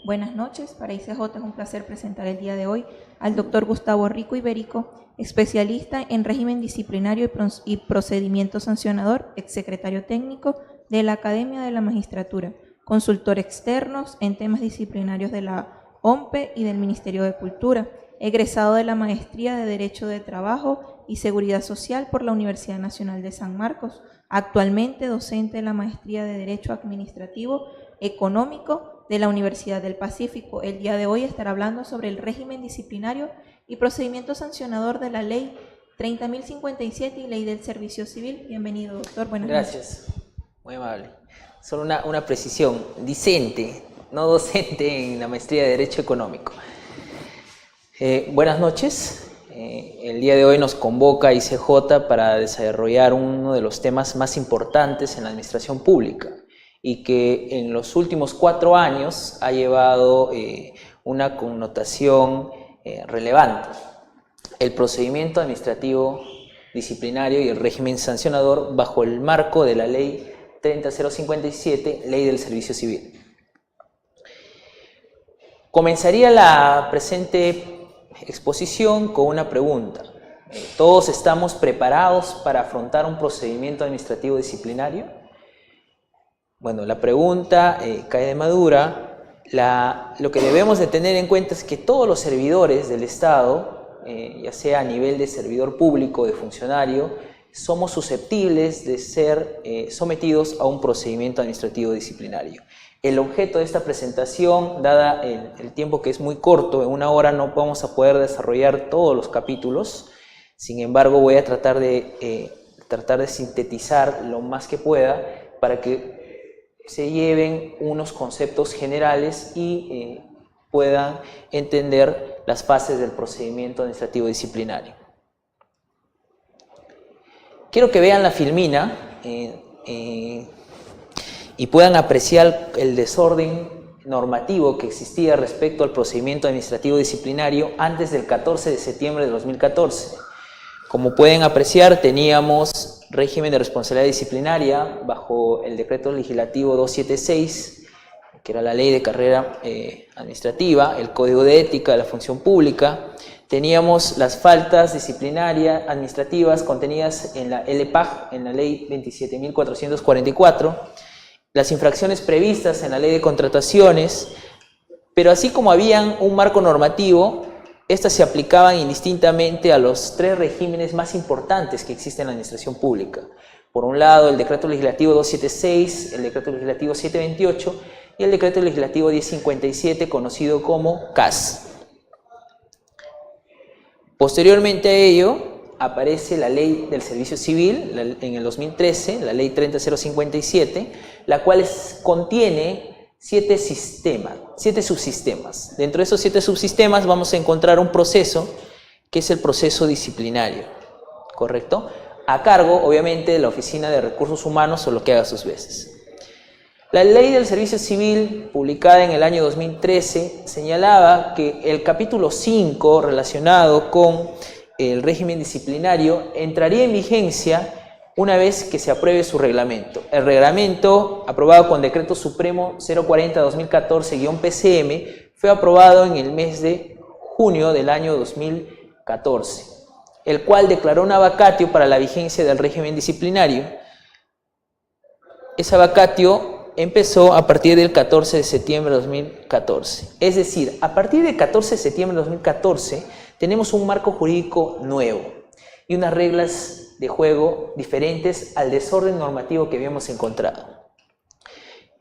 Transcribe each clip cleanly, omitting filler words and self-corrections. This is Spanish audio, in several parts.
Buenas noches, para ICJ es un placer presentar el día de hoy al doctor Gustavo Rico Iberico, especialista en régimen disciplinario y procedimiento sancionador, exsecretario técnico de la Academia de la Magistratura, consultor externos en temas disciplinarios de la OMPE y del Ministerio de Cultura, egresado de la Maestría de Derecho de Trabajo y Seguridad Social por la Universidad Nacional de San Marcos, actualmente docente de la Maestría de Derecho Administrativo Económico de la Universidad del Pacífico. El día de hoy estará hablando sobre el régimen disciplinario y procedimiento sancionador de la Ley 30.057 y Ley del Servicio Civil. Bienvenido, doctor. Buenas noches. Gracias, muy amable. Solo una precisión, discente, no docente en la Maestría de Derecho Económico. Buenas noches. El día de hoy nos convoca ICJ para desarrollar uno de los temas más importantes en la administración pública y que en los últimos 4 años ha llevado una connotación relevante: el procedimiento administrativo disciplinario y el régimen sancionador bajo el marco de la Ley 30.057, Ley del Servicio Civil. Comenzaría la presente exposición con una pregunta. ¿Todos estamos preparados para afrontar un procedimiento administrativo disciplinario? Bueno, la pregunta cae de madura. Lo que debemos de tener en cuenta es que todos los servidores del Estado, ya sea a nivel de servidor público o de funcionario, somos susceptibles de ser sometidos a un procedimiento administrativo disciplinario. El objeto de esta presentación, dada el tiempo que es muy corto, en 1 hora no vamos a poder desarrollar todos los capítulos. Sin embargo, voy a tratar de sintetizar lo más que pueda para que se lleven unos conceptos generales y puedan entender las fases del procedimiento administrativo disciplinario. Quiero que vean la filmina y puedan apreciar el desorden normativo que existía respecto al procedimiento administrativo disciplinario antes del 14 de septiembre de 2014. Como pueden apreciar, teníamos régimen de responsabilidad disciplinaria bajo el decreto legislativo 276, que era la ley de carrera administrativa, el código de ética de la función pública. Teníamos las faltas disciplinarias administrativas contenidas en la LPAG, en la ley 27.444, las infracciones previstas en la ley de contrataciones, pero así como habían un marco normativo, estas se aplicaban indistintamente a los 3 regímenes más importantes que existen en la administración pública. Por un lado, el decreto legislativo 276, el decreto legislativo 728 y el decreto legislativo 1057, conocido como CAS. Posteriormente a ello, aparece la Ley del Servicio Civil en el 2013, la Ley 30.057, la cual contiene 7 subsistemas. Dentro de esos 7 subsistemas vamos a encontrar un proceso que es el proceso disciplinario, ¿correcto? A cargo, obviamente, de la Oficina de Recursos Humanos o lo que haga sus veces. La Ley del Servicio Civil, publicada en el año 2013, señalaba que el capítulo 5, relacionado con el régimen disciplinario, entraría en vigencia una vez que se apruebe su reglamento. El reglamento, aprobado con Decreto Supremo 040-2014-PCM, fue aprobado en el mes de junio del año 2014, el cual declaró una vacatio para la vigencia del régimen disciplinario. Esa vacatio empezó a partir del 14 de septiembre de 2014. Es decir, a partir del 14 de septiembre de 2014 tenemos un marco jurídico nuevo y unas reglas de juego diferentes al desorden normativo que habíamos encontrado.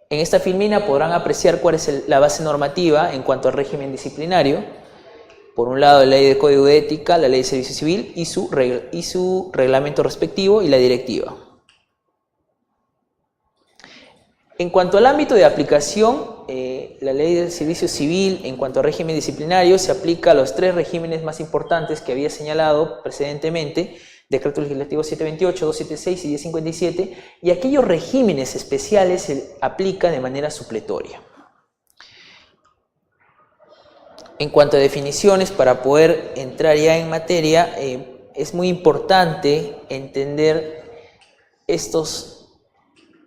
En esta filmina podrán apreciar cuál es la base normativa en cuanto al régimen disciplinario. Por un lado, la ley de código de ética, la ley de servicio civil y su reglamento respectivo y la directiva. En cuanto al ámbito de aplicación, la ley del servicio civil, en cuanto al régimen disciplinario, se aplica a los 3 regímenes más importantes que había señalado precedentemente: Decreto Legislativo 728, 276 y 1057, y aquellos regímenes especiales se aplican de manera supletoria. En cuanto a definiciones, para poder entrar ya en materia, es muy importante entender estos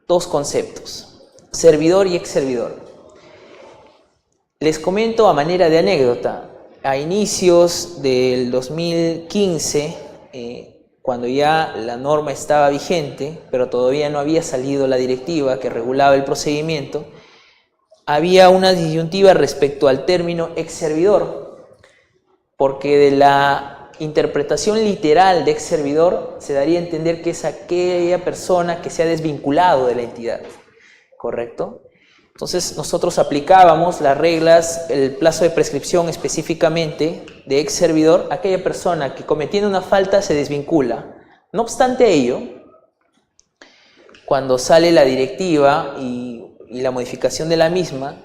2 conceptos: servidor y exservidor. Les comento a manera de anécdota, a inicios del 2015, cuando ya la norma estaba vigente, pero todavía no había salido la directiva que regulaba el procedimiento, había una disyuntiva respecto al término ex servidor, porque de la interpretación literal de ex servidor se daría a entender que es aquella persona que se ha desvinculado de la entidad, ¿correcto? Entonces nosotros aplicábamos las reglas, el plazo de prescripción específicamente de ex servidor, aquella persona que cometiendo una falta se desvincula. No obstante ello, cuando sale la directiva y la modificación de la misma,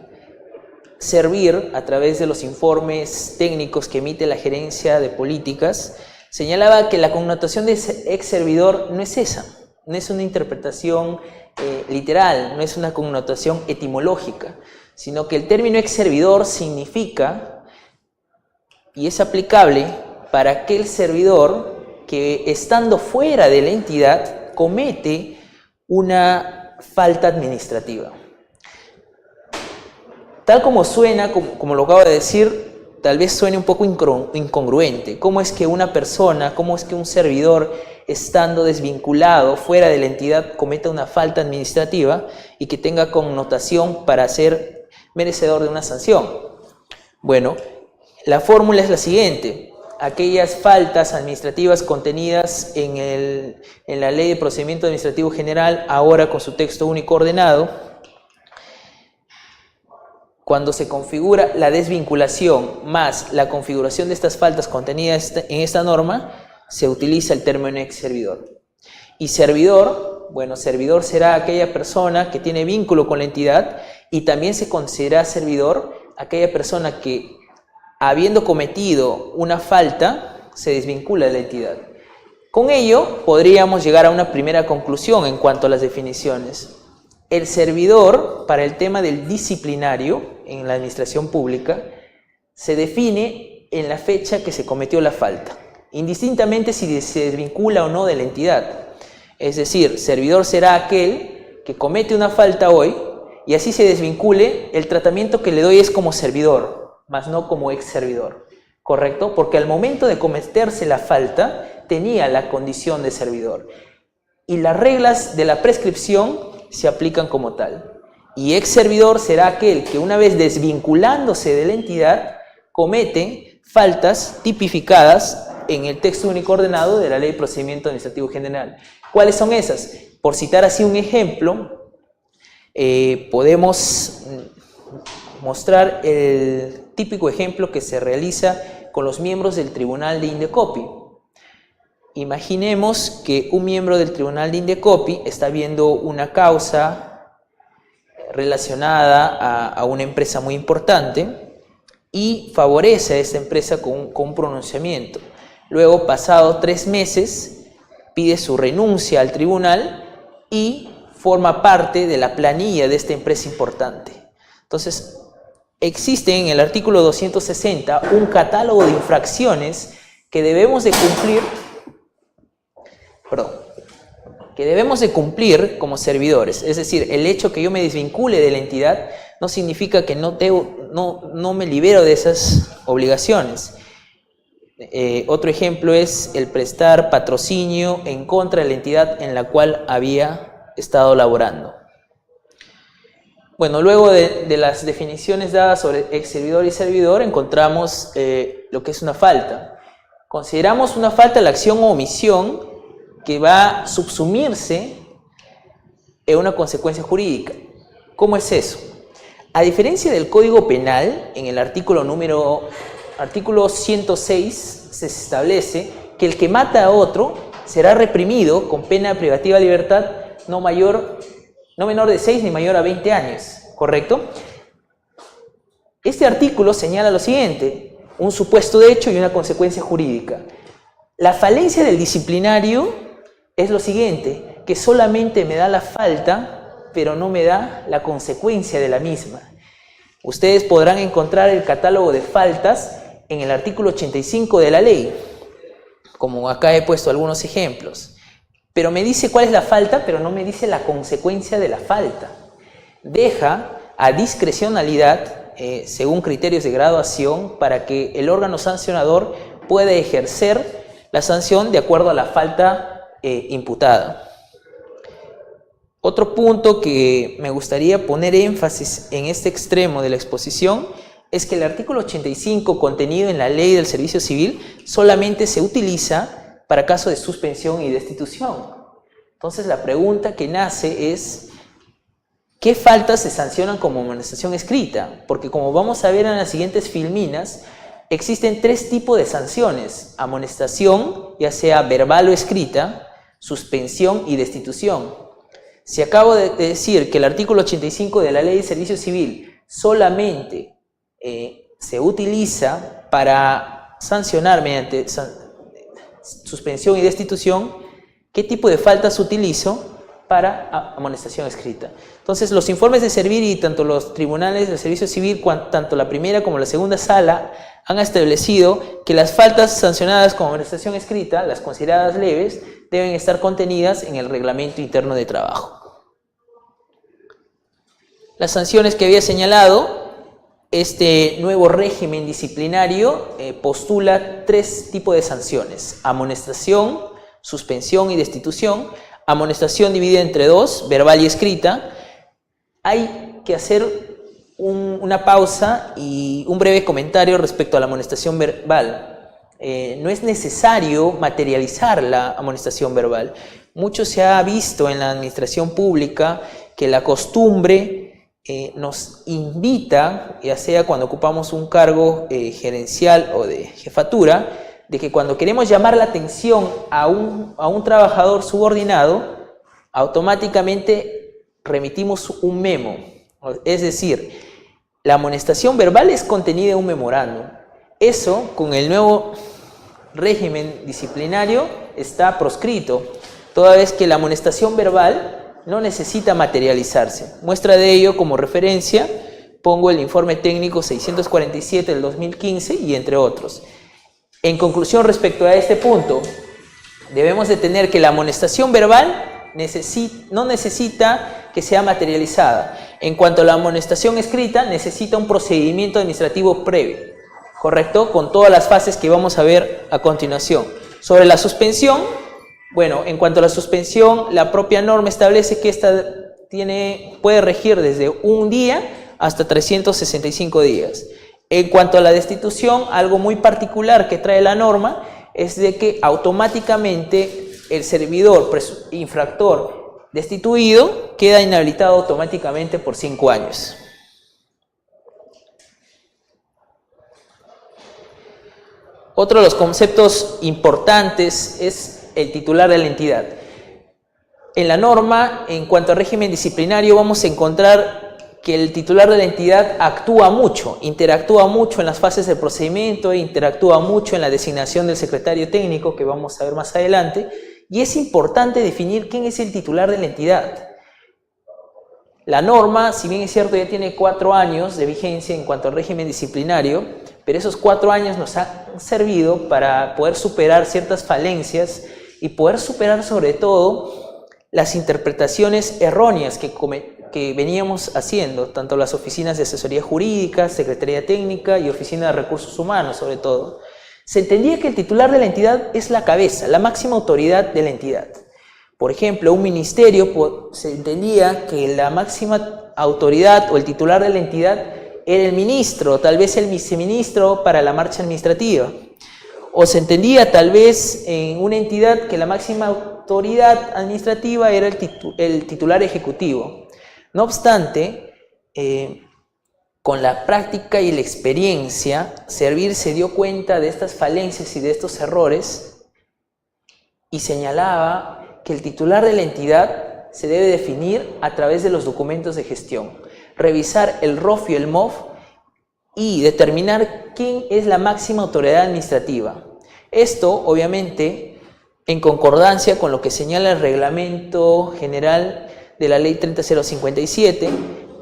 Servir, a través de los informes técnicos que emite la Gerencia de Políticas, señalaba que la connotación de ex servidor no es esa, no es una interpretación literal, no es una connotación etimológica, sino que el término ex servidor significa y es aplicable para aquel servidor que, estando fuera de la entidad, comete una falta administrativa. Tal como suena, como lo acabo de decir, tal vez suene un poco incongruente. ¿Cómo es que una persona, cómo es que un servidor, estando desvinculado, fuera de la entidad, cometa una falta administrativa y que tenga connotación para ser merecedor de una sanción? Bueno, la fórmula es la siguiente. Aquellas faltas administrativas contenidas en la Ley de Procedimiento Administrativo General, ahora con su texto único ordenado, cuando se configura la desvinculación más la configuración de estas faltas contenidas en esta norma, se utiliza el término ex servidor. Y servidor, bueno, servidor será aquella persona que tiene vínculo con la entidad, y también se considera servidor aquella persona que, habiendo cometido una falta, se desvincula de la entidad. Con ello podríamos llegar a una primera conclusión en cuanto a las definiciones. El servidor, para el tema del disciplinario en la administración pública, se define en la fecha que se cometió la falta, indistintamente si se desvincula o no de la entidad. Es decir, servidor será aquel que comete una falta hoy y así se desvincule, el tratamiento que le doy es como servidor, más no como ex servidor, ¿correcto? Porque al momento de cometerse la falta tenía la condición de servidor y las reglas de la prescripción se aplican como tal. Y ex servidor será aquel que, una vez desvinculándose de la entidad, comete faltas tipificadas en el texto único ordenado de la Ley de Procedimiento Administrativo General. ¿Cuáles son esas? Por citar así un ejemplo, podemos mostrar el típico ejemplo que se realiza con los miembros del Tribunal de Indecopi. Imaginemos que un miembro del Tribunal de Indecopi está viendo una causa relacionada a una empresa muy importante y favorece a esta empresa con un pronunciamiento. Luego, pasado 3 meses, pide su renuncia al tribunal y forma parte de la planilla de esta empresa importante. Entonces, existe en el artículo 260 un catálogo de infracciones que debemos de cumplir como servidores. Es decir, el hecho que yo me desvincule de la entidad no significa que no me libero de esas obligaciones. Otro ejemplo es el prestar patrocinio en contra de la entidad en la cual había estado laborando. Bueno, luego de las definiciones dadas sobre ex servidor y servidor, encontramos lo que es una falta. Consideramos una falta la acción o omisión que va a subsumirse en una consecuencia jurídica. ¿Cómo es eso? A diferencia del Código Penal, en el artículo 106 se establece que el que mata a otro será reprimido con pena privativa de libertad no menor de 6 ni mayor a 20 años, ¿correcto? Este artículo señala lo siguiente: un supuesto de hecho y una consecuencia jurídica. La falencia del disciplinario es lo siguiente, que solamente me da la falta, pero no me da la consecuencia de la misma. Ustedes podrán encontrar el catálogo de faltas en el artículo 85 de la ley, como acá he puesto algunos ejemplos. Pero me dice cuál es la falta, pero no me dice la consecuencia de la falta. Deja a discrecionalidad según criterios de graduación para que el órgano sancionador pueda ejercer la sanción de acuerdo a la falta imputada. Otro punto que me gustaría poner énfasis en este extremo de la exposición es que el artículo 85 contenido en la Ley del Servicio Civil solamente se utiliza para casos de suspensión y destitución. Entonces la pregunta que nace es: ¿qué faltas se sancionan como amonestación escrita? Porque como vamos a ver en las siguientes filminas, existen tres tipos de sanciones: amonestación, ya sea verbal o escrita, suspensión y destitución. Si acabo de decir que el artículo 85 de la Ley de Servicio Civil solamente se utiliza para sancionar mediante suspensión y destitución, ¿qué tipo de faltas utilizo para amonestación escrita? Entonces, los informes de servir y tanto los tribunales del servicio civil, tanto la primera como la segunda sala, han establecido que las faltas sancionadas con amonestación escrita, las consideradas leves, deben estar contenidas en el reglamento interno de trabajo. Las sanciones que había señalado, este nuevo régimen disciplinario postula tres tipos de sanciones: amonestación, suspensión y destitución. Amonestación dividida entre dos, verbal y escrita. Hay que hacer una pausa y un breve comentario respecto a la amonestación verbal. No es necesario materializar la amonestación verbal. Mucho se ha visto en la administración pública que la costumbre nos invita, ya sea cuando ocupamos un cargo gerencial o de jefatura, de que cuando queremos llamar la atención a un trabajador subordinado, automáticamente remitimos un memo. Es decir, la amonestación verbal es contenida en un memorándum. Eso, con el nuevo régimen disciplinario, está proscrito, toda vez que la amonestación verbal no necesita materializarse. Muestra de ello, como referencia, pongo el informe técnico 647 del 2015 y entre otros. En conclusión, respecto a este punto, debemos de tener que la amonestación verbal no necesita que sea materializada. En cuanto a la amonestación escrita, necesita un procedimiento administrativo previo, ¿correcto? Con todas las fases que vamos a ver a continuación. Sobre la suspensión, bueno, en cuanto a la suspensión, la propia norma establece que esta puede regir desde un día hasta 365 días. En cuanto a la destitución, algo muy particular que trae la norma es de que automáticamente el servidor infractor destituido queda inhabilitado automáticamente por 5 años. Otro de los conceptos importantes es el titular de la entidad. En la norma, en cuanto al régimen disciplinario, vamos a encontrar que el titular de la entidad actúa mucho, interactúa mucho en las fases del procedimiento, interactúa mucho en la designación del secretario técnico, que vamos a ver más adelante, y es importante definir quién es el titular de la entidad. La norma, si bien es cierto, ya tiene 4 años de vigencia en cuanto al régimen disciplinario, pero esos 4 años nos han servido para poder superar ciertas falencias y poder superar sobre todo las interpretaciones erróneas que veníamos haciendo, tanto las oficinas de asesoría jurídica, secretaría técnica y oficina de recursos humanos sobre todo. Se entendía que el titular de la entidad es la cabeza, la máxima autoridad de la entidad. Por ejemplo, un ministerio, se entendía que la máxima autoridad o el titular de la entidad era el ministro, tal vez el viceministro para la marcha administrativa. O se entendía tal vez en una entidad que la máxima autoridad administrativa era el titular ejecutivo. No obstante, con la práctica y la experiencia, Servir se dio cuenta de estas falencias y de estos errores y señalaba que el titular de la entidad se debe definir a través de los documentos de gestión, revisar el ROF y el MOF y determinar quién es la máxima autoridad administrativa. Esto, obviamente, en concordancia con lo que señala el Reglamento General de la Ley 30057,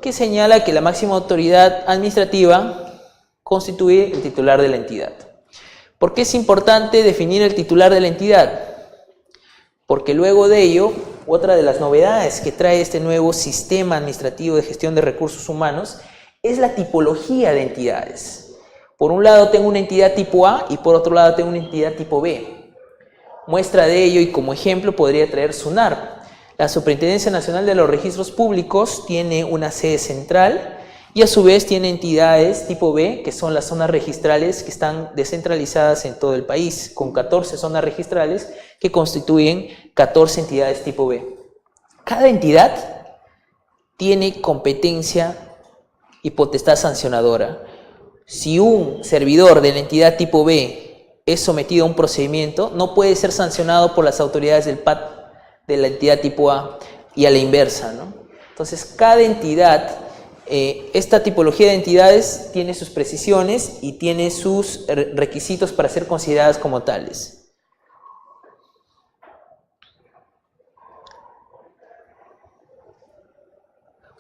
que señala que la máxima autoridad administrativa constituye el titular de la entidad. ¿Por qué es importante definir el titular de la entidad? Porque luego de ello, otra de las novedades que trae este nuevo sistema administrativo de gestión de recursos humanos es la tipología de entidades. Por un lado tengo una entidad tipo A y por otro lado tengo una entidad tipo B. Muestra de ello y como ejemplo podría traer SUNARP. La Superintendencia Nacional de los Registros Públicos tiene una sede central y a su vez tiene entidades tipo B, que son las zonas registrales que están descentralizadas en todo el país, con 14 zonas registrales que constituyen 14 entidades tipo B. Cada entidad tiene competencia y potestad sancionadora. Si un servidor de la entidad tipo B es sometido a un procedimiento, no puede ser sancionado por las autoridades del PAT de la entidad tipo A y a la inversa, ¿no? Entonces, cada entidad, esta tipología de entidades tiene sus precisiones y tiene sus requisitos para ser consideradas como tales.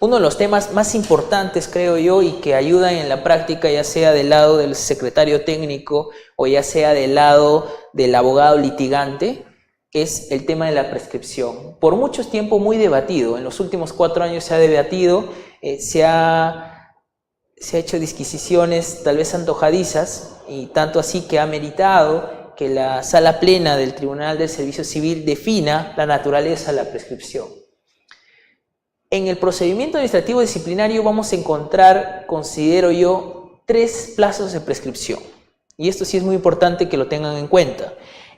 Uno de los temas más importantes, creo yo, y que ayudan en la práctica, ya sea del lado del secretario técnico o ya sea del lado del abogado litigante, es el tema de la prescripción. Por mucho tiempo muy debatido, en los últimos 4 años se ha debatido, se ha hecho disquisiciones tal vez antojadizas, y tanto así que ha meritado que la Sala Plena del Tribunal del Servicio Civil defina la naturaleza de la prescripción. En el procedimiento administrativo disciplinario vamos a encontrar, considero yo, 3 plazos de prescripción. Y esto sí es muy importante que lo tengan en cuenta.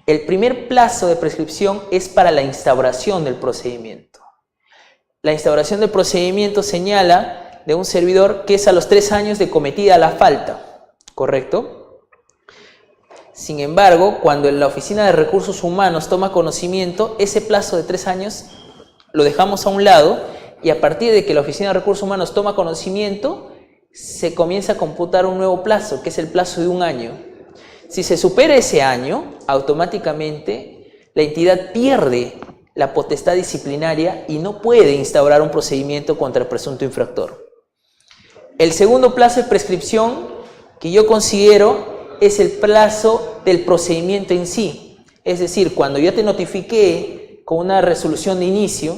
El primer plazo de prescripción es para la instauración del procedimiento. La instauración del procedimiento señala de un servidor que es a los 3 años de cometida la falta, ¿correcto? Sin embargo, cuando la Oficina de Recursos Humanos toma conocimiento, ese plazo de 3 años lo dejamos a un lado y a partir de que la Oficina de Recursos Humanos toma conocimiento, se comienza a computar un nuevo plazo, que es el plazo de 1 año. Si se supera ese año, automáticamente la entidad pierde la potestad disciplinaria y no puede instaurar un procedimiento contra el presunto infractor. El segundo plazo de prescripción que yo considero es el plazo del procedimiento en sí. Es decir, cuando yo te notifiqué con una resolución de inicio,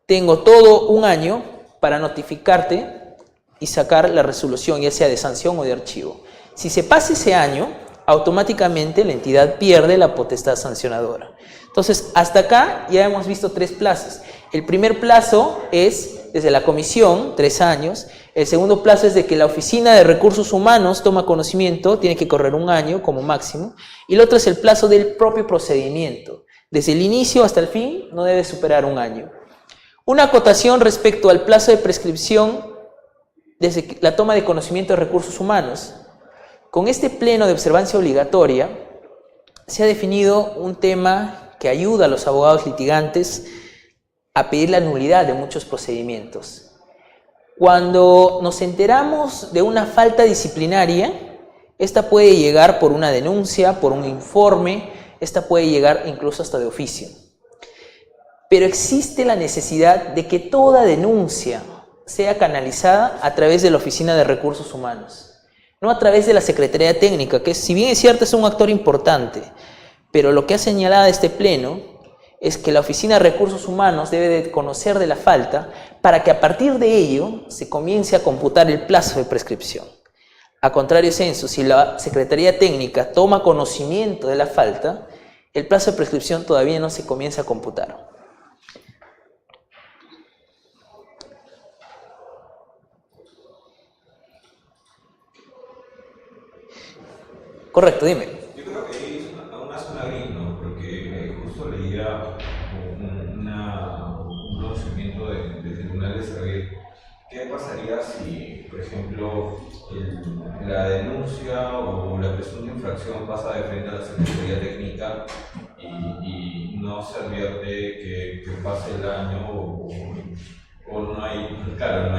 tengo todo 1 año para notificarte y sacar la resolución, ya sea de sanción o de archivo. Si se pasa ese año, automáticamente la entidad pierde la potestad sancionadora. Entonces, hasta acá ya hemos visto 3 plazos. El primer plazo es desde la comisión, 3 años. El segundo plazo es de que la Oficina de Recursos Humanos toma conocimiento, tiene que correr 1 año como máximo. Y el otro es el plazo del propio procedimiento. Desde el inicio hasta el fin no debe superar 1 año. Una acotación respecto al plazo de prescripción desde la toma de conocimiento de recursos humanos. Con este pleno de observancia obligatoria se ha definido un tema que ayuda a los abogados litigantes a pedir la nulidad de muchos procedimientos. Cuando nos enteramos de una falta disciplinaria, esta puede llegar por una denuncia, por un informe, esta puede llegar incluso hasta de oficio. Pero existe la necesidad de que toda denuncia sea canalizada a través de la Oficina de Recursos Humanos, no a través de la Secretaría Técnica, que si bien es cierto es un actor importante, pero lo que ha señalado este pleno es que la Oficina de Recursos Humanos debe de conocer de la falta para que a partir de ello se comience a computar el plazo de prescripción. A contrario censo, si la Secretaría Técnica toma conocimiento de la falta, el plazo de prescripción todavía no se comienza a computar. Correcto, dime. Yo creo que es una zona gris, ¿no? Porque justo leía un conocimiento del Tribunal de saber qué pasaría si, por ejemplo, la denuncia o la presunta infracción pasa de frente a la Secretaría Técnica y no se advierte que pase el año o no hay, claro,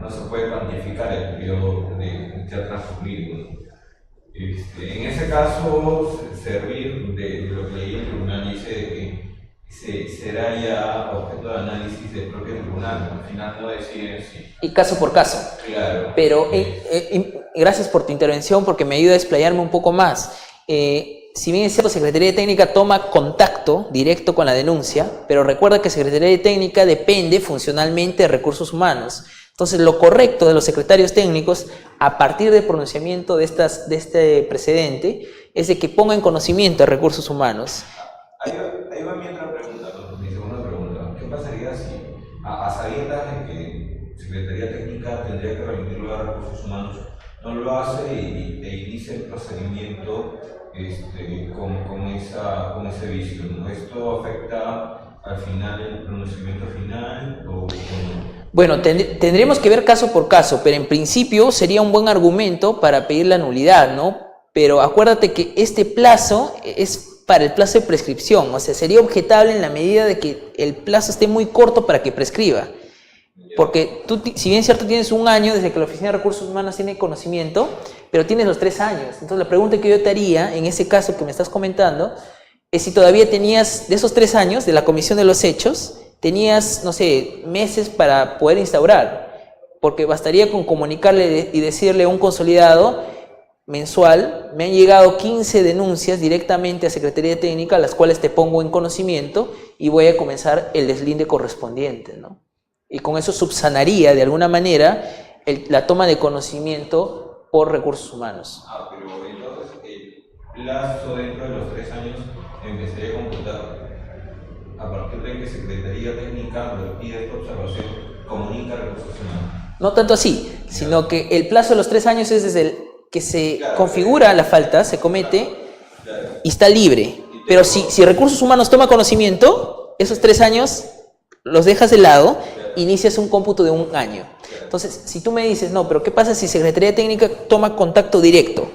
no se puede cuantificar el periodo que ha transcurrido, ¿no? En ese caso, servir de lo que leí el tribunal dice que será ya objeto de análisis del propio tribunal, al final no deciden si... Y caso por caso. Claro. Pero gracias por tu intervención porque me ayuda a explayarme un poco más. si bien es cierto, Secretaría Técnica toma contacto directo con la denuncia, pero recuerda que Secretaría Técnica depende funcionalmente de recursos humanos. Entonces, lo correcto de los secretarios técnicos, a partir del pronunciamiento de este precedente, es de que pongan conocimiento a recursos humanos. Ahí va mi otra pregunta, ¿no? Mi segunda pregunta. ¿Qué pasaría si, a sabiendas de que Secretaría Técnica tendría que remitirlo a recursos humanos, no lo hace e inicia el procedimiento con ese vicio, ¿no? ¿Esto afecta al final el pronunciamiento final o no? Bueno, tendremos que ver caso por caso, pero en principio sería un buen argumento para pedir la nulidad, ¿no? Pero acuérdate que este plazo es para el plazo de prescripción, o sea, sería objetable en la medida de que el plazo esté muy corto para que prescriba. Porque tú, si bien es cierto, tienes un año desde que la Oficina de Recursos Humanos tiene conocimiento, pero tienes los 3 años. Entonces, la pregunta que yo te haría, en ese caso que me estás comentando, es si todavía tenías, de esos 3 años, de la comisión de los hechos, tenías, no sé, meses para poder instaurar. Porque bastaría con comunicarle y decirle a un consolidado mensual, me han llegado 15 denuncias directamente a Secretaría Técnica, las cuales te pongo en conocimiento y voy a comenzar el deslinde correspondiente, ¿no? Y con eso subsanaría de alguna manera la toma de conocimiento por recursos humanos. Pero entonces el plazo dentro de los 3 años empezaría a computar a partir de que Secretaría Técnica pide esta observación, comunica a recursos humanos. No tanto así, sino que el plazo de los 3 años es desde el que se configura la falta, se comete y está libre. Pero si recursos humanos toma conocimiento, esos 3 años los dejas de lado, inicias un cómputo de 1 año. Entonces, si tú me dices, no, pero ¿qué pasa si Secretaría Técnica toma contacto directo?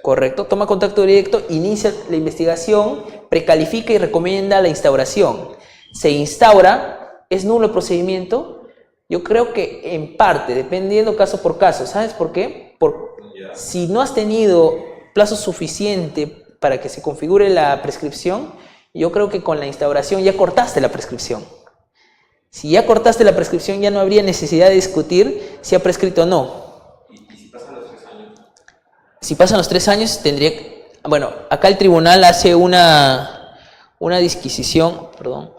Correcto, toma contacto directo, inicia la investigación, precalifica y recomienda la instauración. Se instaura, es nulo el procedimiento. Yo creo que en parte, dependiendo caso por caso, ¿sabes por qué? Si no has tenido plazo suficiente para que se configure la prescripción, yo creo que con la instauración ya cortaste la prescripción. Si ya cortaste la prescripción, ya no habría necesidad de discutir si ha prescrito o no. ¿Y si pasan los 3 años? Si pasan los 3 años, tendría... Bueno, acá el tribunal hace una disquisición, perdón.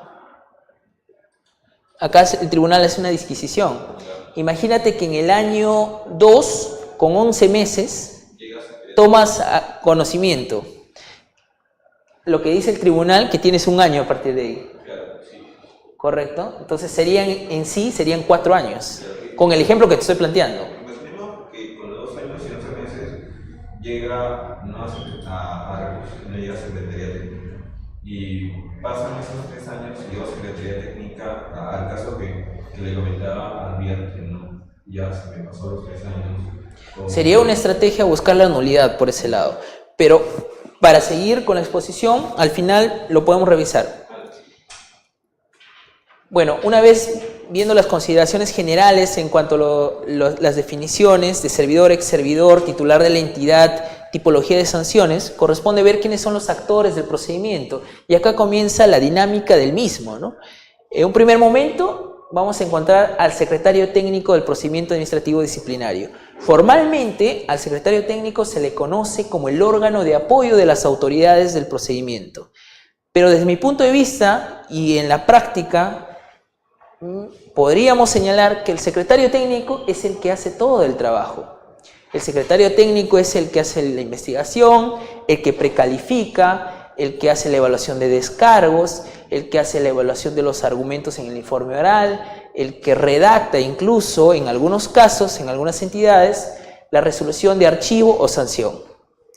Acá el tribunal hace una disquisición. Imagínate que en el año 2, con 11 meses, tomas conocimiento. Lo que dice el tribunal, que tienes 1 año a partir de ahí. ¿Correcto? Entonces serían 4 años, con el ejemplo que te estoy planteando. Imaginemos que con los 2 años y 11 meses llega no a recursos, no llega a Secretaría Técnica. Y pasan esos 3 años y llega a Secretaría Técnica al caso que le comentaba al que no, ya se me pasó los 3 años. Sería una estrategia buscar la nulidad por ese lado. Pero para seguir con la exposición, al final lo podemos revisar. Bueno, una vez viendo las consideraciones generales en cuanto a las definiciones de servidor, ex servidor, titular de la entidad, tipología de sanciones, corresponde ver quiénes son los actores del procedimiento. Y acá comienza la dinámica del mismo, ¿no? En un primer momento vamos a encontrar al secretario técnico del procedimiento administrativo disciplinario. Formalmente, al secretario técnico se le conoce como el órgano de apoyo de las autoridades del procedimiento. Pero desde mi punto de vista y en la práctica, podríamos señalar que el secretario técnico es el que hace todo el trabajo. El secretario técnico es el que hace la investigación, el que precalifica, el que hace la evaluación de descargos, el que hace la evaluación de los argumentos en el informe oral, el que redacta incluso, en algunos casos, en algunas entidades, la resolución de archivo o sanción.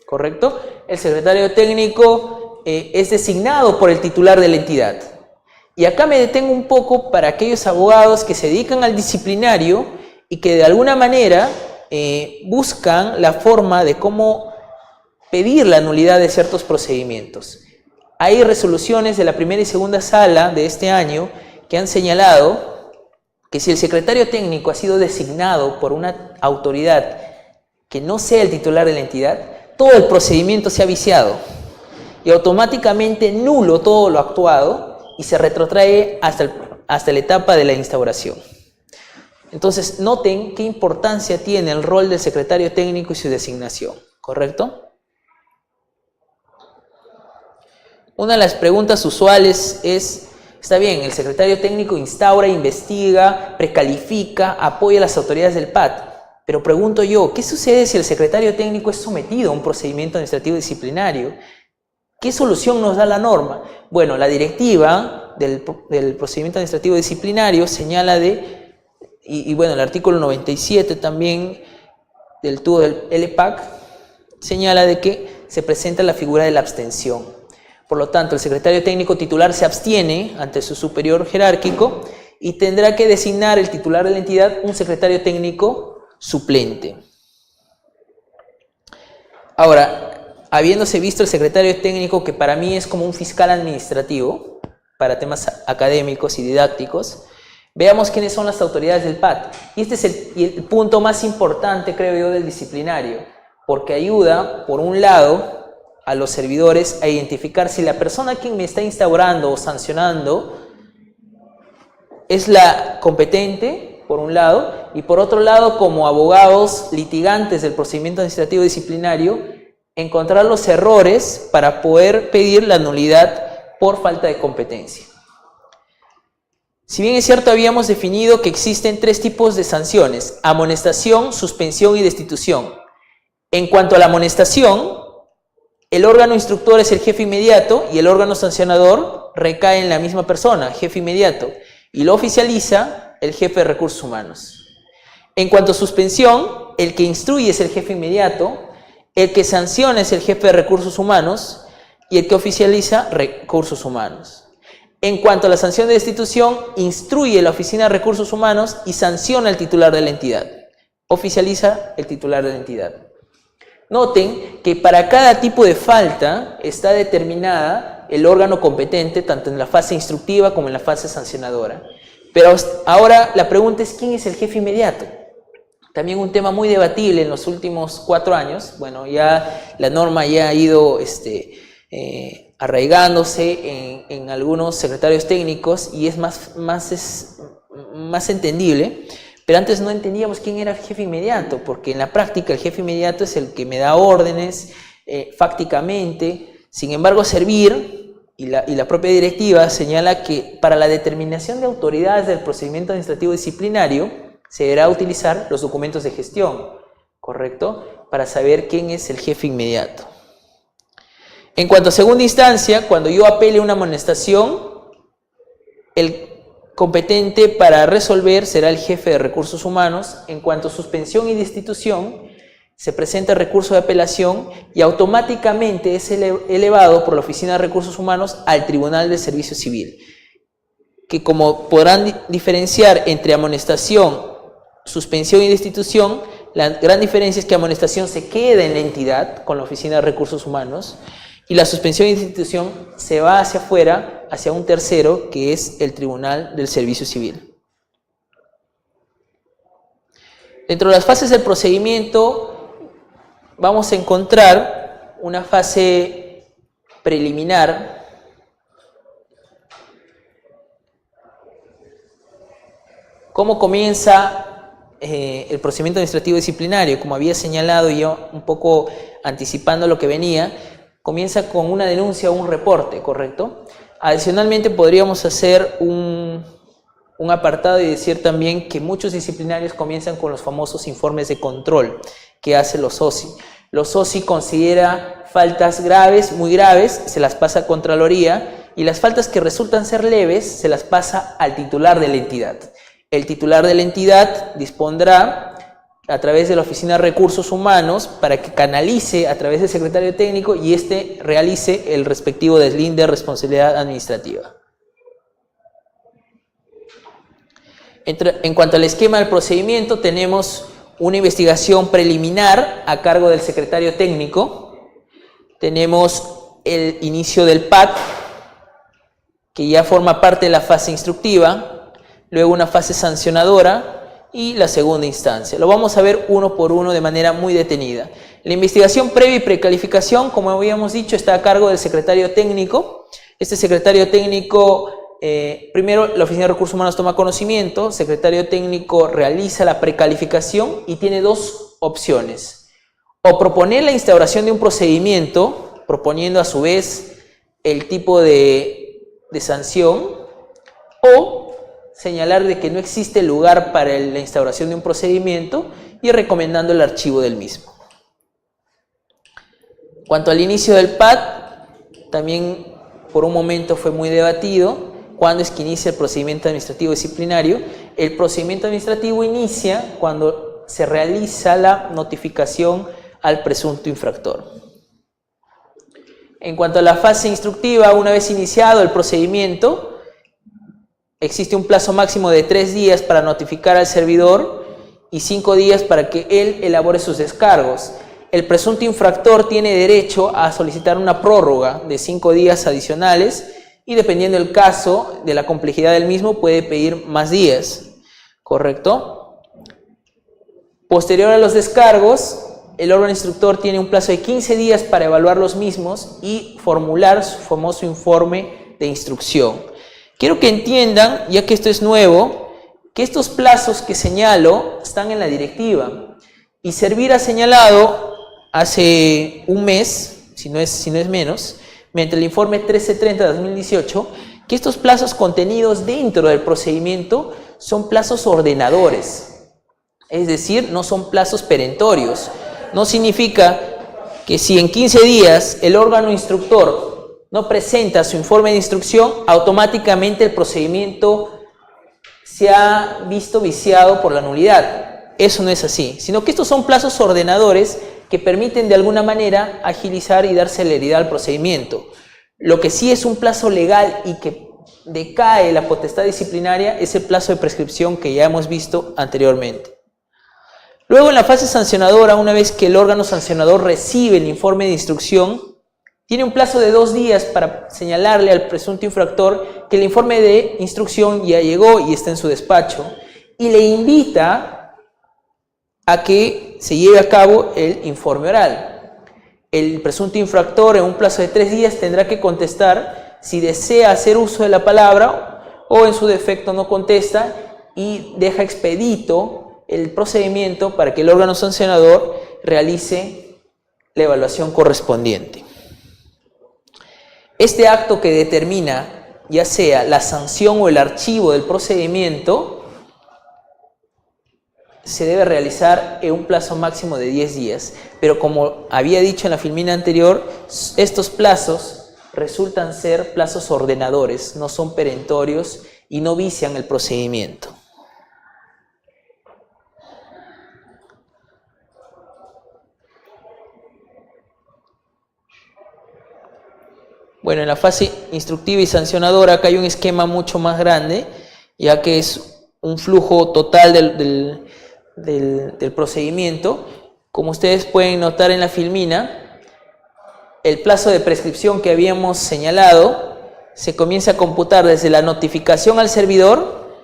¿Correcto? El secretario técnico es designado por el titular de la entidad. Y acá me detengo un poco para aquellos abogados que se dedican al disciplinario y que de alguna manera buscan la forma de cómo pedir la nulidad de ciertos procedimientos. Hay resoluciones de la primera y segunda sala de este año que han señalado que si el secretario técnico ha sido designado por una autoridad que no sea el titular de la entidad, todo el procedimiento se ha viciado y automáticamente nulo todo lo actuado y se retrotrae hasta la etapa de la instauración. Entonces, noten qué importancia tiene el rol del secretario técnico y su designación, ¿correcto? Una de las preguntas usuales es, está bien, el secretario técnico instaura, investiga, precalifica, apoya a las autoridades del PAT, pero pregunto yo, ¿qué sucede si el secretario técnico es sometido a un procedimiento administrativo disciplinario? ¿Qué solución nos da la norma? Bueno, la directiva del procedimiento administrativo disciplinario señala bueno, el artículo 97 también del TUO del LPAC señala de que se presenta la figura de la abstención. Por lo tanto, el secretario técnico titular se abstiene ante su superior jerárquico y tendrá que designar el titular de la entidad un secretario técnico suplente. Ahora, habiéndose visto el secretario técnico, que para mí es como un fiscal administrativo para temas académicos y didácticos, veamos quiénes son las autoridades del PAT. Y este es el punto más importante, creo yo, del disciplinario, porque ayuda, por un lado, a los servidores a identificar si la persona a quien me está instaurando o sancionando es la competente, por un lado, y por otro lado, como abogados litigantes del procedimiento administrativo disciplinario, encontrar los errores para poder pedir la nulidad por falta de competencia. Si bien es cierto, habíamos definido que existen 3 tipos de sanciones: amonestación, suspensión y destitución. En cuanto a la amonestación, el órgano instructor es el jefe inmediato y el órgano sancionador recae en la misma persona, jefe inmediato, y lo oficializa el jefe de recursos humanos. En cuanto a suspensión, el que instruye es el jefe inmediato, el que sanciona es el jefe de recursos humanos y el que oficializa recursos humanos. En cuanto a la sanción de destitución, instruye la oficina de recursos humanos y sanciona el titular de la entidad. Oficializa el titular de la entidad. Noten que para cada tipo de falta está determinada el órgano competente, tanto en la fase instructiva como en la fase sancionadora. Pero ahora la pregunta es, ¿quién es el jefe inmediato? También un tema muy debatible en los últimos 4 años. Bueno, ya la norma ya ha ido arraigándose en algunos secretarios técnicos y es más entendible. Pero antes no entendíamos quién era el jefe inmediato, porque en la práctica el jefe inmediato es el que me da órdenes fácticamente. Sin embargo, Servir y la propia directiva señala que para la determinación de autoridades del procedimiento administrativo disciplinario se deberá utilizar los documentos de gestión, ¿correcto? Para saber quién es el jefe inmediato. En cuanto a segunda instancia, cuando yo apele una amonestación, el competente para resolver será el jefe de recursos humanos. En cuanto a suspensión y destitución, se presenta recurso de apelación y automáticamente es elevado por la Oficina de Recursos Humanos al Tribunal del Servicio Civil, que como podrán diferenciar entre amonestación, suspensión y destitución, la gran diferencia es que amonestación se queda en la entidad con la Oficina de Recursos Humanos y la suspensión y destitución se va hacia afuera, hacia un tercero, que es el Tribunal del Servicio Civil. Dentro de las fases del procedimiento vamos a encontrar una fase preliminar, cómo comienza el procedimiento administrativo disciplinario. Como había señalado yo, un poco anticipando lo que venía, comienza con una denuncia o un reporte, ¿correcto? Adicionalmente podríamos hacer un apartado y decir también que muchos disciplinarios comienzan con los famosos informes de control que hace los OSI. Los OSI considera faltas graves, muy graves, se las pasa a Contraloría, y las faltas que resultan ser leves se las pasa al titular de la entidad. El titular de la entidad dispondrá a través de la Oficina de Recursos Humanos para que canalice a través del secretario técnico y éste realice el respectivo deslinde de responsabilidad administrativa. En cuanto al esquema del procedimiento, tenemos una investigación preliminar a cargo del secretario técnico, tenemos el inicio del PAT, que ya forma parte de la fase instructiva, luego una fase sancionadora y la segunda instancia. Lo vamos a ver uno por uno de manera muy detenida. La investigación previa y precalificación, como habíamos dicho, está a cargo del secretario técnico. Este secretario técnico, primero la Oficina de Recursos Humanos toma conocimiento, el secretario técnico realiza la precalificación y tiene 2 opciones. O proponer la instauración de un procedimiento, proponiendo a su vez el tipo de sanción, o señalar de que no existe lugar para la instauración de un procedimiento y recomendando el archivo del mismo. Cuanto al inicio del PAD, también por un momento fue muy debatido. ¿Cuándo es que inicia el procedimiento administrativo disciplinario? El procedimiento administrativo inicia cuando se realiza la notificación al presunto infractor. En cuanto a la fase instructiva, una vez iniciado el procedimiento, existe un plazo máximo de 3 días para notificar al servidor y 5 días para que él elabore sus descargos. El presunto infractor tiene derecho a solicitar una prórroga de 5 días adicionales y dependiendo del caso, de la complejidad del mismo, puede pedir más días, ¿correcto? Posterior a los descargos, el órgano instructor tiene un plazo de 15 días para evaluar los mismos y formular su famoso informe de instrucción. Quiero que entiendan, ya que esto es nuevo, que estos plazos que señalo están en la directiva y Servir ha señalado hace un mes, si no es menos, mediante el informe 1330 de 2018, que estos plazos contenidos dentro del procedimiento son plazos ordenadores, es decir, no son plazos perentorios. No significa que si en 15 días el órgano instructor no presenta su informe de instrucción, automáticamente el procedimiento se ha visto viciado por la nulidad. Eso no es así, sino que estos son plazos ordenadores que permiten de alguna manera agilizar y dar celeridad al procedimiento. Lo que sí es un plazo legal y que decae la potestad disciplinaria es el plazo de prescripción que ya hemos visto anteriormente. Luego, en la fase sancionadora, una vez que el órgano sancionador recibe el informe de instrucción, tiene un plazo de 2 días para señalarle al presunto infractor que el informe de instrucción ya llegó y está en su despacho, y le invita a que se lleve a cabo el informe oral. El presunto infractor, en un plazo de 3 días, tendrá que contestar si desea hacer uso de la palabra o, en su defecto, no contesta y deja expedito el procedimiento para que el órgano sancionador realice la evaluación correspondiente. Este acto que determina ya sea la sanción o el archivo del procedimiento se debe realizar en un plazo máximo de 10 días, pero como había dicho en la filmina anterior, estos plazos resultan ser plazos ordenadores, no son perentorios y no vician el procedimiento. Bueno, en la fase instructiva y sancionadora acá hay un esquema mucho más grande, ya que es un flujo total del procedimiento. Como ustedes pueden notar en la filmina, el plazo de prescripción que habíamos señalado se comienza a computar desde la notificación al servidor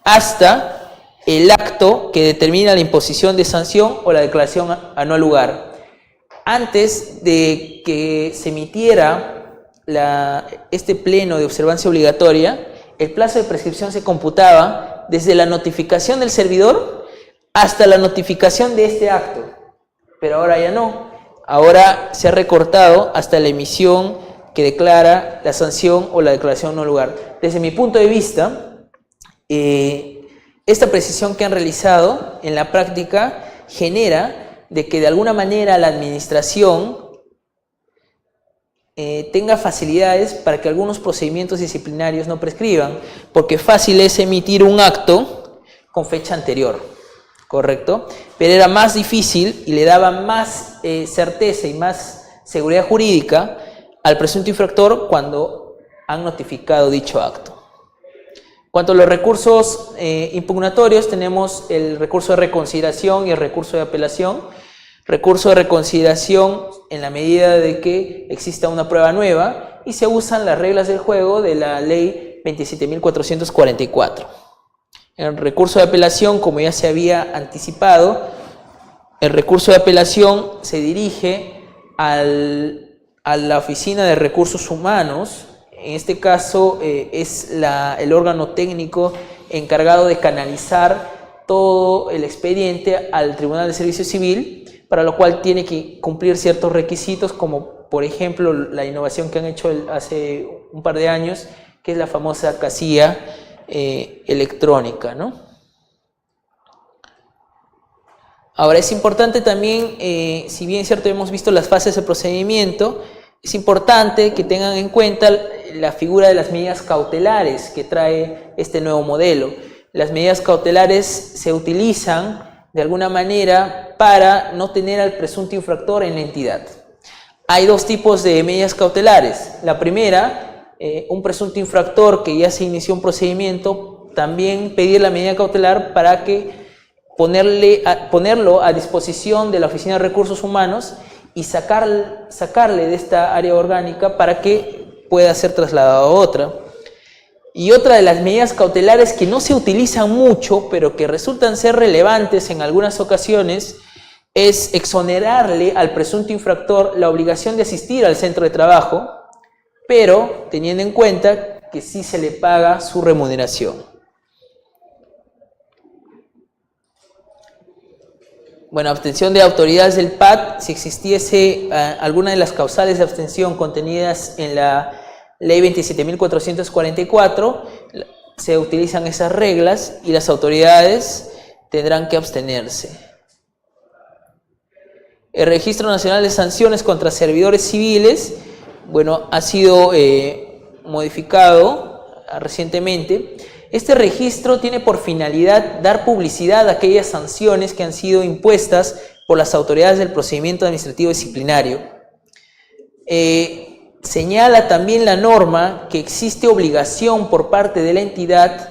hasta el acto que determina la imposición de sanción o la declaración a no lugar. Antes de que se emitiera este pleno de observancia obligatoria, el plazo de prescripción se computaba desde la notificación del servidor hasta la notificación de este acto, pero ahora ya no. Ahora se ha recortado hasta la emisión que declara la sanción o la declaración no lugar. Desde mi punto de vista, esta precisión que han realizado en la práctica genera de que de alguna manera la administración tenga facilidades para que algunos procedimientos disciplinarios no prescriban, porque fácil es emitir un acto con fecha anterior, ¿correcto? Pero era más difícil y le daba más certeza y más seguridad jurídica al presunto infractor cuando han notificado dicho acto. Cuanto a los recursos impugnatorios, tenemos el recurso de reconsideración y el recurso de apelación. Recurso de reconsideración en la medida de que exista una prueba nueva y se usan las reglas del juego de la ley 27.444. El recurso de apelación, como ya se había anticipado, el recurso de apelación se dirige a la Oficina de Recursos Humanos. En este caso es el órgano técnico encargado de canalizar todo el expediente al Tribunal de Servicio Civil, para lo cual tiene que cumplir ciertos requisitos como por ejemplo, la innovación que han hecho hace un par de años, que es la famosa casilla electrónica, ¿no? Ahora, es importante también, si bien es cierto, hemos visto las fases de procedimiento, es importante que tengan en cuenta la figura de las medidas cautelares que trae este nuevo modelo. Las medidas cautelares se utilizan de alguna manera para no tener al presunto infractor en la entidad. Hay dos tipos de medidas cautelares. La primera, un presunto infractor que ya se inició un procedimiento, también pedir la medida cautelar para que ponerlo a disposición de la Oficina de Recursos Humanos y sacarle de esta área orgánica para que pueda ser trasladado a otra. Y otra de las medidas cautelares que no se utilizan mucho, pero que resultan ser relevantes en algunas ocasiones, es exonerarle al presunto infractor la obligación de asistir al centro de trabajo, pero teniendo en cuenta que sí se le paga su remuneración. Bueno, abstención de autoridades del PAT, si existiese alguna de las causales de abstención contenidas en la Ley 27.444, se utilizan esas reglas y las autoridades tendrán que abstenerse. El Registro Nacional de Sanciones contra Servidores Civiles, bueno, ha sido modificado recientemente. Este registro tiene por finalidad dar publicidad a aquellas sanciones que han sido impuestas por las autoridades del procedimiento administrativo disciplinario. Señala también la norma que existe obligación por parte de la entidad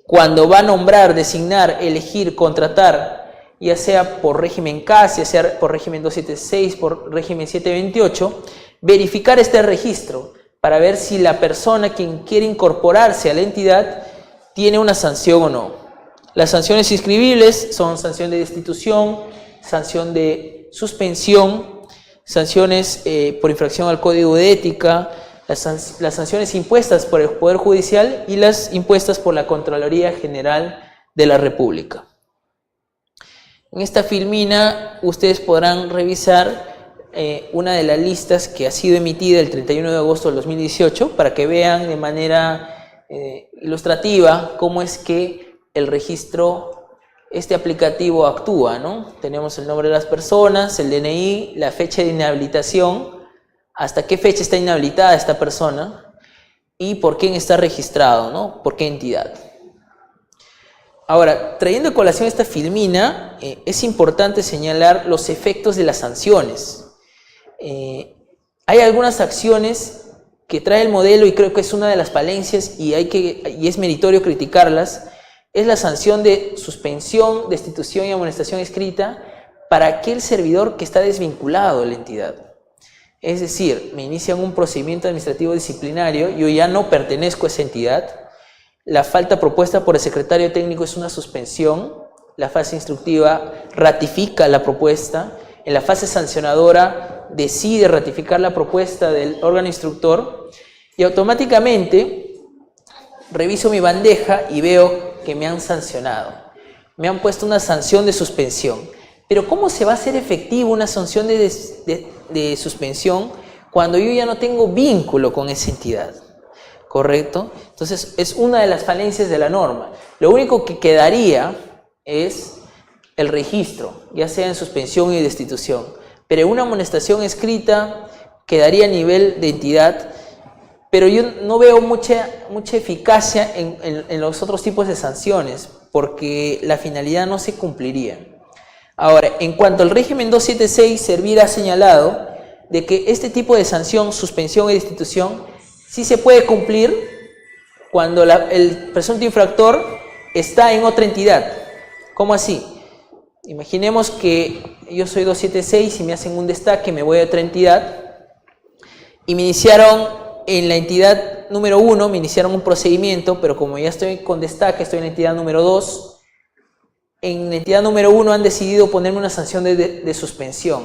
cuando va a nombrar, designar, elegir, contratar, ya sea por régimen CAS, ya sea por régimen 276, por régimen 728, verificar este registro para ver si la persona quien quiere incorporarse a la entidad tiene una sanción o no. Las sanciones inscribibles son sanción de destitución, sanción de suspensión, sanciones por infracción al Código de Ética, las sanciones impuestas por el Poder Judicial y las impuestas por la Contraloría General de la República. En esta filmina ustedes podrán revisar una de las listas que ha sido emitida el 31 de agosto del 2018 para que vean de manera ilustrativa cómo es que el registro, este aplicativo actúa, ¿no? Tenemos el nombre de las personas, el DNI, la fecha de inhabilitación, hasta qué fecha está inhabilitada esta persona y por quién está registrado, ¿no? Por qué entidad. Ahora, trayendo a colación esta filmina, es importante señalar los efectos de las sanciones. Hay algunas acciones que trae el modelo y creo que es una de las falencias y es meritorio criticarlas, es la sanción de suspensión, destitución y amonestación escrita para aquel servidor que está desvinculado de la entidad. Es decir, me inician un procedimiento administrativo disciplinario, yo ya no pertenezco a esa entidad, la falta propuesta por el secretario técnico es una suspensión, la fase instructiva ratifica la propuesta, en la fase sancionadora decide ratificar la propuesta del órgano instructor y automáticamente reviso mi bandeja y veo que me han sancionado. Me han puesto una sanción de suspensión. Pero ¿cómo se va a hacer efectivo una sanción de suspensión cuando yo ya no tengo vínculo con esa entidad? ¿Correcto? Entonces es una de las falencias de la norma. Lo único que quedaría es el registro, ya sea en suspensión y destitución. Pero una amonestación escrita quedaría a nivel de entidad, pero yo no veo mucha eficacia en los otros tipos de sanciones, porque la finalidad no se cumpliría. Ahora, en cuanto al régimen 276, Servir ha señalado de que este tipo de sanción, suspensión y destitución, sí se puede cumplir cuando el presunto infractor está en otra entidad. ¿Cómo así? Imaginemos que yo soy 276 y me hacen un destaque, me voy a otra entidad y me iniciaron en la entidad número 1, me iniciaron un procedimiento, pero como ya estoy con destaque, estoy en la entidad número 2, en la entidad número 1 han decidido ponerme una sanción de suspensión.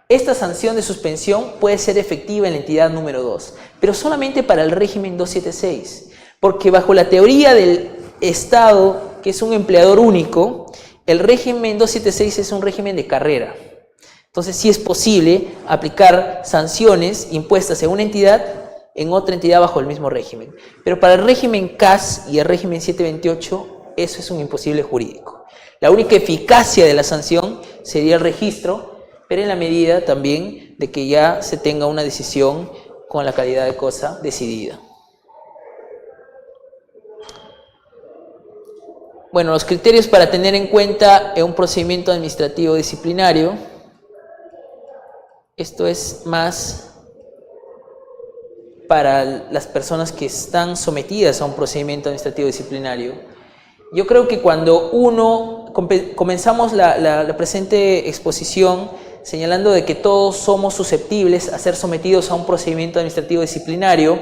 Esta sanción de suspensión puede ser efectiva en la entidad número 2, pero solamente para el régimen 276, porque bajo la teoría del Estado, que es un empleador único, el régimen 276 es un régimen de carrera. Entonces sí es posible aplicar sanciones impuestas en una entidad en otra entidad bajo el mismo régimen. Pero para el régimen CAS y el régimen 728, eso es un imposible jurídico. La única eficacia de la sanción sería el registro, pero en la medida también de que ya se tenga una decisión con la calidad de cosa decidida. Bueno, los criterios para tener en cuenta en un procedimiento administrativo disciplinario, esto es más para las personas que están sometidas a un procedimiento administrativo disciplinario. Yo creo que cuando comenzamos la presente exposición señalando de que todos somos susceptibles a ser sometidos a un procedimiento administrativo disciplinario,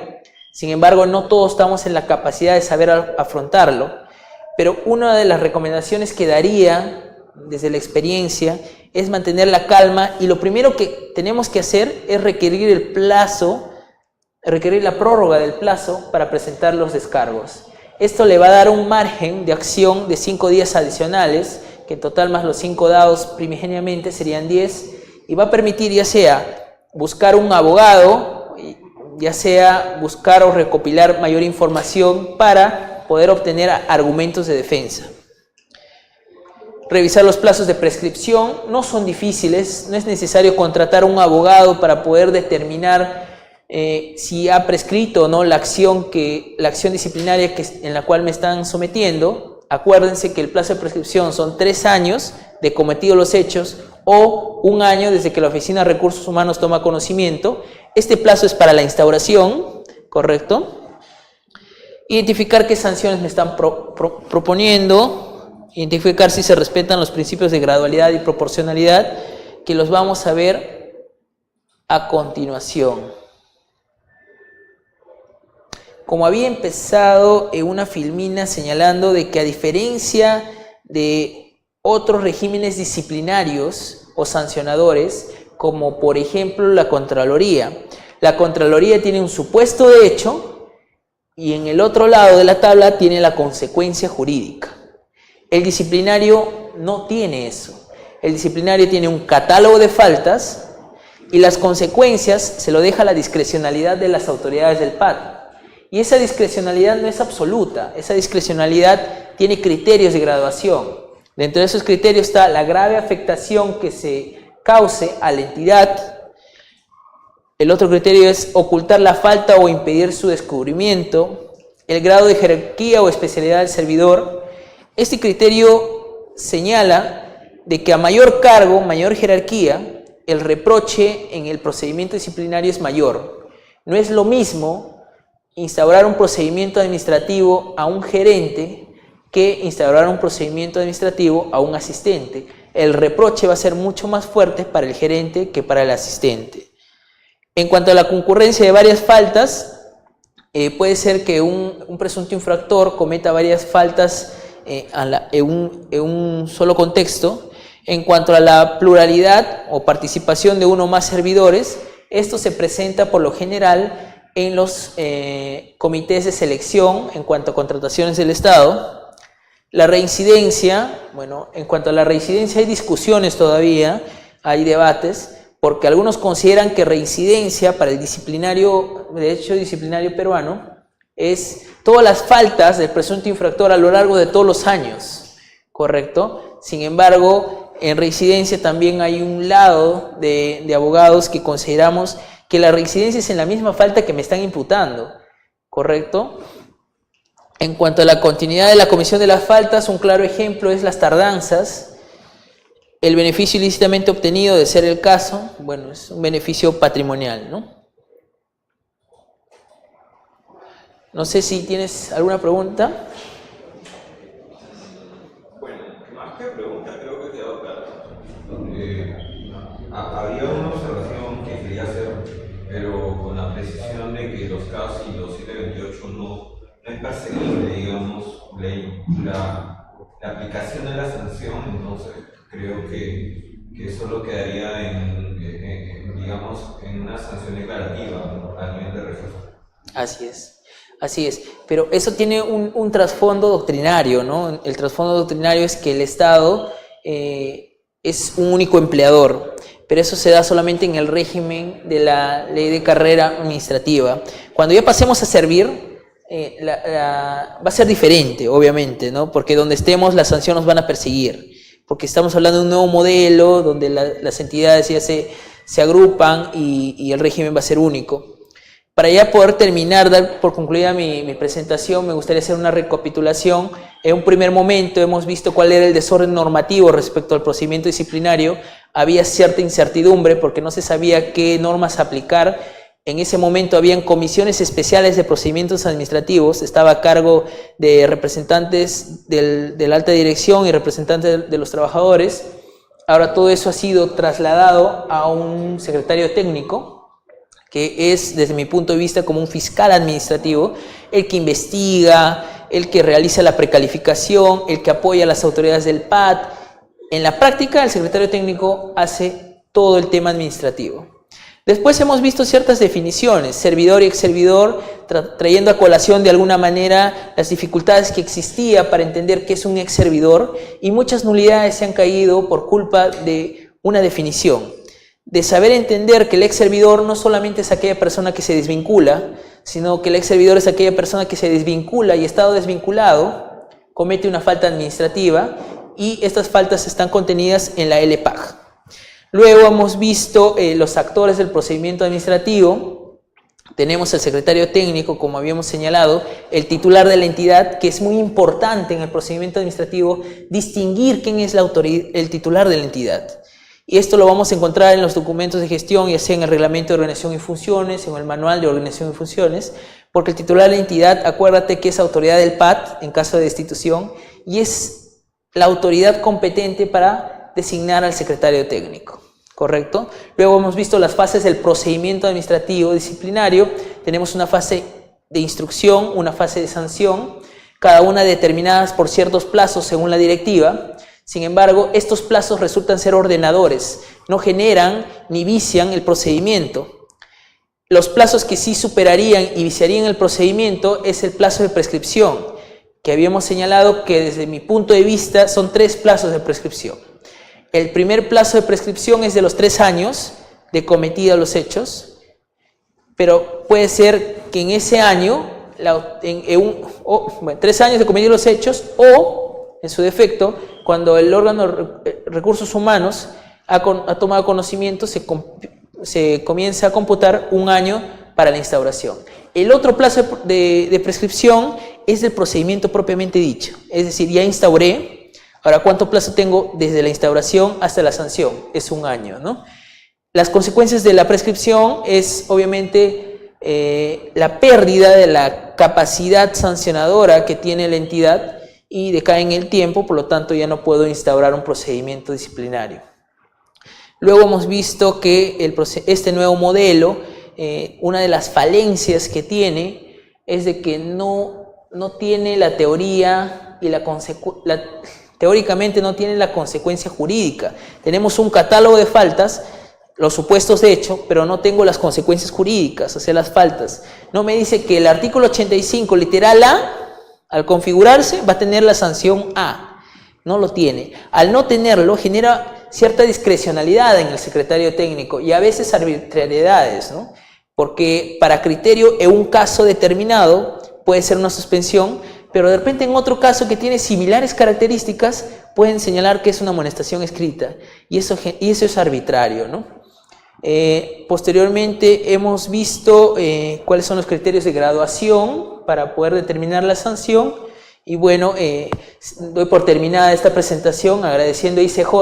sin embargo no todos estamos en la capacidad de saber afrontarlo, pero una de las recomendaciones que daría desde la experiencia es mantener la calma, y lo primero que tenemos que hacer es requerir la prórroga del plazo para presentar los descargos. Esto le va a dar un margen de acción de 5 días adicionales, que en total más los 5 dados primigeniamente serían 10, y va a permitir ya sea buscar un abogado, ya sea buscar o recopilar mayor información para poder obtener argumentos de defensa. Revisar los plazos de prescripción, no son difíciles, no es necesario contratar un abogado para poder determinar si ha prescrito o no la acción disciplinaria en la cual me están sometiendo. Acuérdense que el plazo de prescripción son 3 años de cometidos los hechos o 1 año desde que la Oficina de Recursos Humanos toma conocimiento. Este plazo es para la instauración, ¿correcto? Identificar qué sanciones me están proponiendo, identificar si se respetan los principios de gradualidad y proporcionalidad, que los vamos a ver a continuación. Como había empezado en una filmina señalando de que a diferencia de otros regímenes disciplinarios o sancionadores, como por ejemplo la Contraloría tiene un supuesto de hecho y en el otro lado de la tabla tiene la consecuencia jurídica. El disciplinario no tiene eso. El disciplinario tiene un catálogo de faltas y las consecuencias se lo deja a la discrecionalidad de las autoridades del PAD. Y esa discrecionalidad no es absoluta, esa discrecionalidad tiene criterios de graduación. Dentro de esos criterios está la grave afectación que se cause a la entidad. El otro criterio es ocultar la falta o impedir su descubrimiento. El grado de jerarquía o especialidad del servidor. Este criterio señala de que a mayor cargo, mayor jerarquía, el reproche en el procedimiento disciplinario es mayor. No es lo mismo instaurar un procedimiento administrativo a un gerente que instaurar un procedimiento administrativo a un asistente. El reproche va a ser mucho más fuerte para el gerente que para el asistente. En cuanto a la concurrencia de varias faltas, puede ser que un presunto infractor cometa varias faltas en un solo contexto. En cuanto a la pluralidad o participación de uno o más servidores, esto se presenta por lo general en los comités de selección en cuanto a contrataciones del Estado. La reincidencia, bueno, en cuanto a la reincidencia hay discusiones todavía, hay debates, porque algunos consideran que reincidencia para el derecho disciplinario peruano es todas las faltas del presunto infractor a lo largo de todos los años, ¿correcto? Sin embargo, en reincidencia también hay un lado de abogados que consideramos que la reincidencia es en la misma falta que me están imputando, ¿correcto? En cuanto a la continuidad de la comisión de las faltas, un claro ejemplo es las tardanzas. El beneficio ilícitamente obtenido, de ser el caso, bueno, es un beneficio patrimonial, ¿no? No sé si tienes alguna pregunta. Bueno, más que pregunta, creo que quedó claro. Había una observación que quería hacer, pero con la precisión de que los CAS y los 728 no es perseguible, digamos, la aplicación de la sanción. Entonces creo que solo quedaría digamos, en una sanción declarativa, ¿no?, a nivel de registro. Así es, pero eso tiene un trasfondo doctrinario, ¿no? El trasfondo doctrinario es que el Estado es un único empleador, pero eso se da solamente en el régimen de la ley de carrera administrativa. Cuando ya pasemos a servir, va a ser diferente, obviamente, ¿no? Porque donde estemos las sanciones nos van a perseguir, porque estamos hablando de un nuevo modelo donde las entidades ya se agrupan y el régimen va a ser único. Para ya poder terminar, dar por concluida mi presentación, me gustaría hacer una recapitulación. En un primer momento hemos visto cuál era el desorden normativo respecto al procedimiento disciplinario. Había cierta incertidumbre porque no se sabía qué normas aplicar. En ese momento habían comisiones especiales de procedimientos administrativos, estaba a cargo de representantes de la alta dirección y representantes de los trabajadores. Ahora todo eso ha sido trasladado a un secretario técnico, que es, desde mi punto de vista, como un fiscal administrativo, el que investiga, el que realiza la precalificación, el que apoya a las autoridades del PAT. En la práctica, el secretario técnico hace todo el tema administrativo. Después hemos visto ciertas definiciones, servidor y exservidor, trayendo a colación de alguna manera las dificultades que existía para entender qué es un exservidor, y muchas nulidades se han caído por culpa de una definición. De saber entender que el ex servidor no solamente es aquella persona que se desvincula, sino que el ex servidor es aquella persona que se desvincula y estado desvinculado, comete una falta administrativa, y estas faltas están contenidas en la LPAG. Luego hemos visto los actores del procedimiento administrativo. Tenemos el secretario técnico, como habíamos señalado, el titular de la entidad, que es muy importante en el procedimiento administrativo distinguir quién es el titular de la entidad. Y esto lo vamos a encontrar en los documentos de gestión, ya sea en el reglamento de organización y funciones, en el manual de organización y funciones, porque el titular de la entidad, acuérdate que es autoridad del PAT en caso de destitución, y es la autoridad competente para designar al secretario técnico, ¿correcto? Luego hemos visto las fases del procedimiento administrativo disciplinario. Tenemos una fase de instrucción, una fase de sanción, cada una determinadas por ciertos plazos según la directiva. Sin embargo, estos plazos resultan ser ordenadores, no generan ni vician el procedimiento. Los plazos que sí superarían y viciarían el procedimiento es el plazo de prescripción, que habíamos señalado que desde mi punto de vista son 3 plazos de prescripción. El primer plazo de prescripción es de los 3 años de cometidos los hechos, pero puede ser que en ese año, 3 años de cometidos los hechos, o en su defecto, cuando el órgano de recursos humanos ha tomado conocimiento, se comienza a computar 1 año para la instauración. El otro plazo de prescripción es del procedimiento propiamente dicho, es decir, ya instauré, ahora ¿cuánto plazo tengo desde la instauración hasta la sanción? Es 1 año, ¿no? Las consecuencias de la prescripción es obviamente la pérdida de la capacidad sancionadora que tiene la entidad y decae en el tiempo, por lo tanto ya no puedo instaurar un procedimiento disciplinario. Luego hemos visto que este nuevo modelo, una de las falencias que tiene es de que no tiene la teoría y teóricamente no tiene la consecuencia jurídica. Tenemos un catálogo de faltas, los supuestos de hecho, pero no tengo las consecuencias jurídicas, o sea, las faltas. No me dice que el artículo 85, literal A, al configurarse, va a tener la sanción A. No lo tiene. Al no tenerlo, genera cierta discrecionalidad en el secretario técnico y a veces arbitrariedades, ¿no? Porque para criterio en un caso determinado puede ser una suspensión, pero de repente en otro caso que tiene similares características pueden señalar que es una amonestación escrita y eso es arbitrario, ¿no? Posteriormente hemos visto cuáles son los criterios de graduación para poder determinar la sanción y bueno, doy por terminada esta presentación agradeciendo a ICJ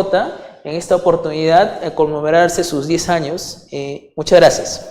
en esta oportunidad a conmemorarse sus 10 años. Muchas gracias.